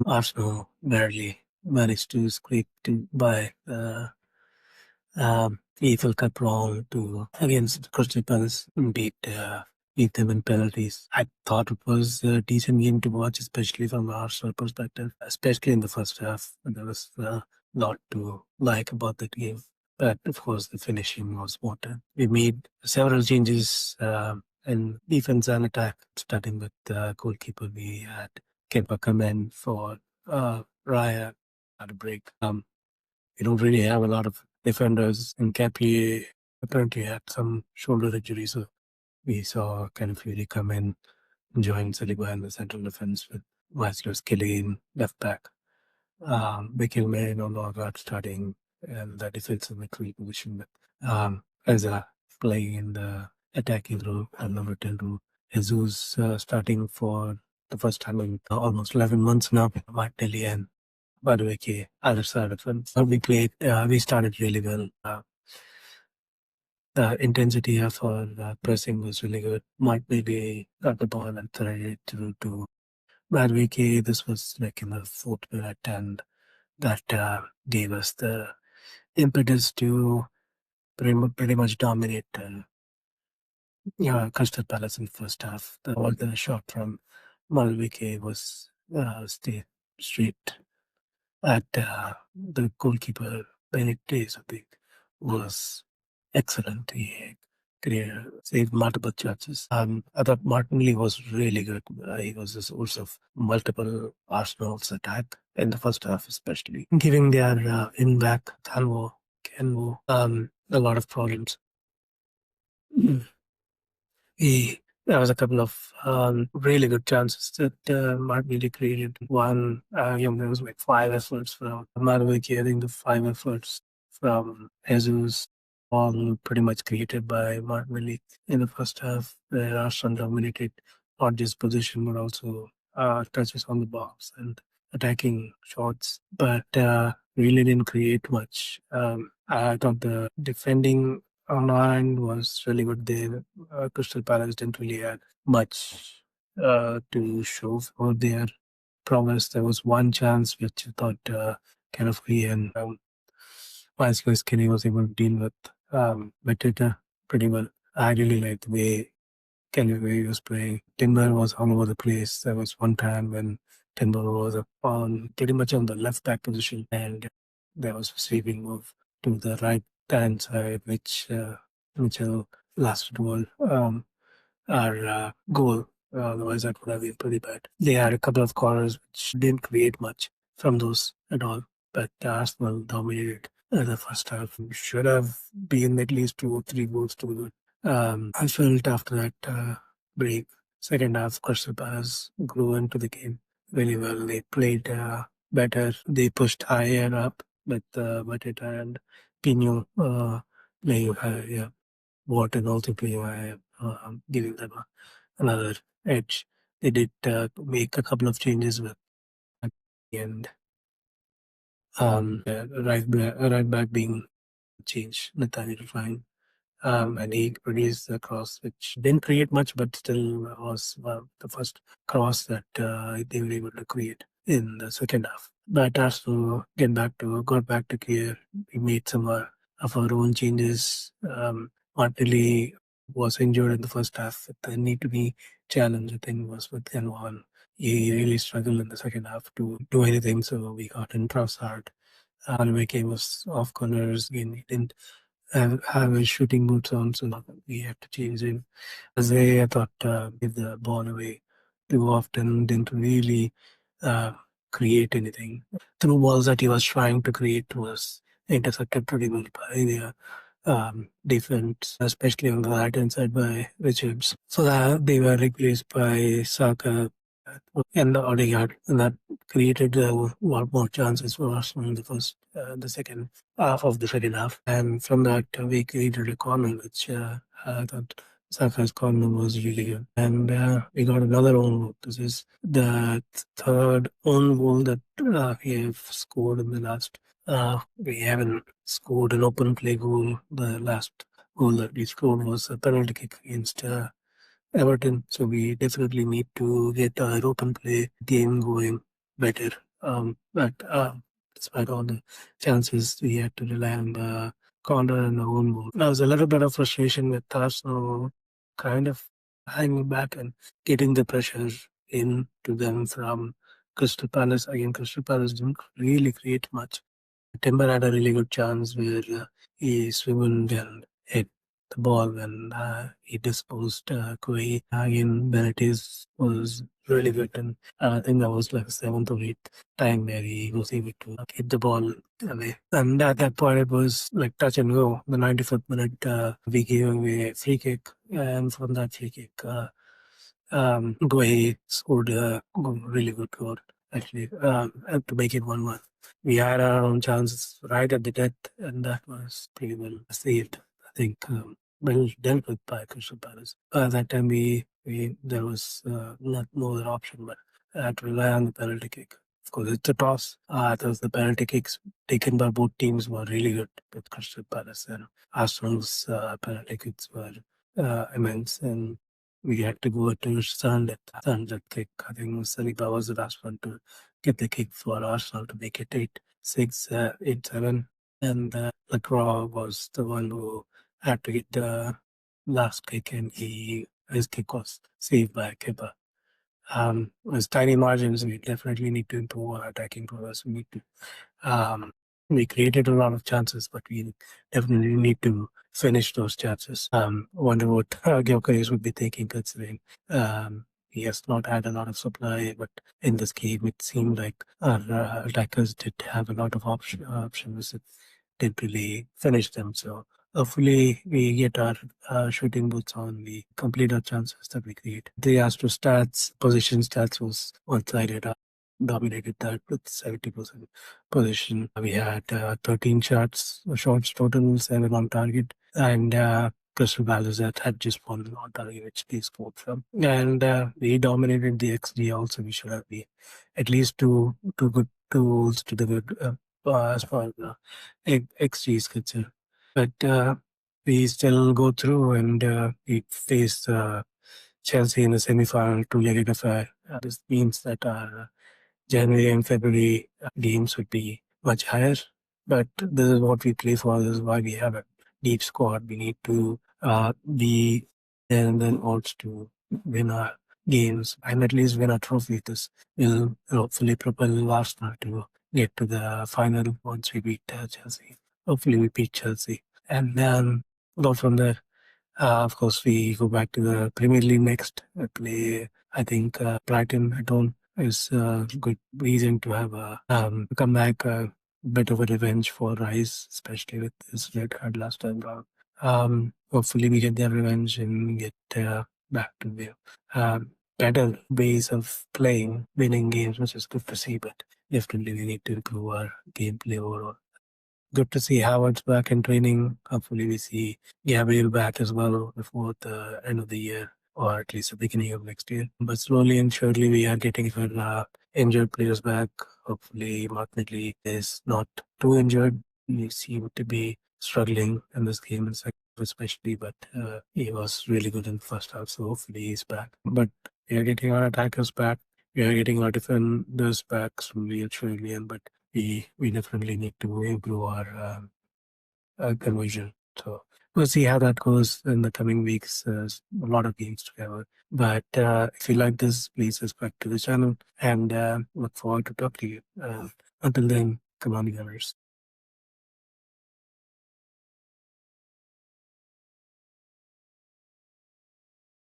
Arsenal barely managed to scrape by the EFL Cup round to against Crystal Palace and beat them in penalties. I thought it was a decent game to watch, especially from the Arsenal perspective, especially in the first half. There was a lot to like about that game. But of course, the finishing was wanted. We made several changes in defense and attack, starting with the goalkeeper. We had Kepa come in for Raya at a break. We don't really have a lot of defenders, and Cappy apparently had some shoulder injury, so we saw kind of Fury come in and join Saliba in the central defense with Wesley Kelly in left back. Mikkel May no longer starting in the defensive midfield position, but as a playing in the attacking role and number 10 role. Jesus starting for the first time in almost 11 months now. Marc Guehi and by the way, other side of it. We started really well. The intensity of our pressing was really good. Mike maybe got the ball and threaded it through to Badwiki. This was like in the fourth minute, and that gave us the impetus to pretty much dominate Crystal Palace in the first half. All the shot from Malvike was stayed straight at the goalkeeper, Benitez, I think, was excellent. He saved multiple chances. I thought Martinelli was really good. He was a source of multiple Arsenal's attack in the first half, especially giving their in-back Kenwo a lot of problems. There was a couple of really good chances that Martinelli created. One, there was like 5 efforts from Maraviki. I think the 5 efforts from Jesus, all pretty much created by Martinelli in the first half. Arsenal dominated not just position but also touches on the box and attacking shots, but really didn't create much. I thought the defending online was really good there. Crystal Palace didn't really have much to show for their progress. There was one chance which I thought kind of free and Wesley Skinny was able to deal with Mateta pretty well. I really liked the way Kenny was playing. Timber was all over the place. There was one time when Timber was on pretty much on the left back position, and there was a sweeping move to the right hand side, which Mitchell lasted goal. Our goal. Otherwise, that would have been pretty bad. They had a couple of corners which didn't create much from those at all, but Arsenal dominated the first half. Should have been at least 2 or 3 goals to good. I felt after that break, second half, Crystal Palace grew into the game really well. They played better. They pushed higher up with Mateta and Pino playing higher. Wharton also playing higher, giving them another edge. They did make a couple of changes with and right back being changed, Nathaniel Fine. And he produced a cross which didn't create much, but still was the first cross that they were able to create in the second half. But as to got back to clear, we made some of our own changes. Martinelli was injured in the first half. The need to be challenged, I think, was with N1. He really struggled in the second half to do anything, so we got in Trossard. Alweke was off corners again. He didn't have his shooting boots on, so we have to change him. As I thought, give the ball away too often, didn't really create anything. Through balls that he was trying to create was intercepted pretty well by the defense, especially on the right hand side by Richards. So that they were replaced by Saka and the Odegaard, and that created a lot more chances for us in the second half of the second half. And from that, we created a corner, which I thought Saka's corner was really good. And we got another own goal. This is the third own goal that we have scored in the last. We haven't scored an open play goal. The last goal that we scored was a penalty kick against Everton. So we definitely need to get our open play game going better. But despite all the chances, we had to rely on the corner and the own goal. There was a little bit of frustration with Arsenal kind of hanging back and getting the pressure in to them from Crystal Palace. Again, Crystal Palace didn't really create much. Timber had a really good chance where he swiveled and hit the ball when he disposed Guehi. Again, Benitez was really good, and I think that was like the seventh or eighth time where he was able to hit the ball away. And at that point, it was like touch and go. The 95th minute, we gave away a free kick, and from that free kick, Guehi scored a really good goal, actually, to make it 1-1. We had our own chances right at the death, and that was pretty well saved. I think well dealt with by Crystal Palace. That time there was not no other option but had to rely on the penalty kick. Of course, it's a toss. The penalty kicks taken by both teams were really good with Crystal Palace, and Arsenal's penalty kicks were immense, and we had to go to Sunday kick. I think Saliba was the last one to get the kick for Arsenal to make it 8-6, 8-7. And Lacroix was the one who had to get the last kick, and his kick was saved by Kepa. With tiny margins, we definitely need to improve our attacking progress. We created a lot of chances, but we definitely need to finish those chances. Wonder what Gyökeres would be thinking, considering he has not had a lot of supply, but in this game it seemed like our attackers did have a lot of options that didn't really finish them. So hopefully we get our shooting boots on, we complete our chances that we create. The Astro stats, position stats was one-sided. Dominated that with 70% position. We had 13 shots total, 7 on target, and Crystal Palace had just one on target, which they scored from. And we dominated the XG also. We should have been at least two good tools to the good as far as XG is concerned. But we still go through and we face Chelsea in the semi-final two-legged affair. This means that our January and February games would be much higher. But this is what we play for. This is why we have a deep squad. We need to be there and then odds to win our games and at least win a trophy. This will hopefully propel Arsenal to get to the final once we beat Chelsea. Hopefully we beat Chelsea. And then go from there. Of course, we go back to the Premier League next. Play, I think, Brighton at home is a good reason to have a comeback, a bit of a revenge for Rice, especially with his red card last time round. Hopefully, we get their revenge and get back to the better ways of playing, winning games, which is good to see. But definitely, we need to improve our gameplay overall. Good to see Howard's back in training. Hopefully, we see Gabriel back as well before the end of the year, or at least the beginning of next year. But slowly and surely, we are getting our injured players back. Hopefully, Marc Guehi is not too injured. He seemed to be struggling in this game in second, especially, but he was really good in the first half. So hopefully, he's back. But we are getting our attackers back. We are getting our defenders back slowly and surely, but we definitely need to improve our conversion. So we'll see how that goes in the coming weeks. There's a lot of games to cover. But if you like this, please subscribe to the channel and look forward to talk to you. Until then, come on, Gunners.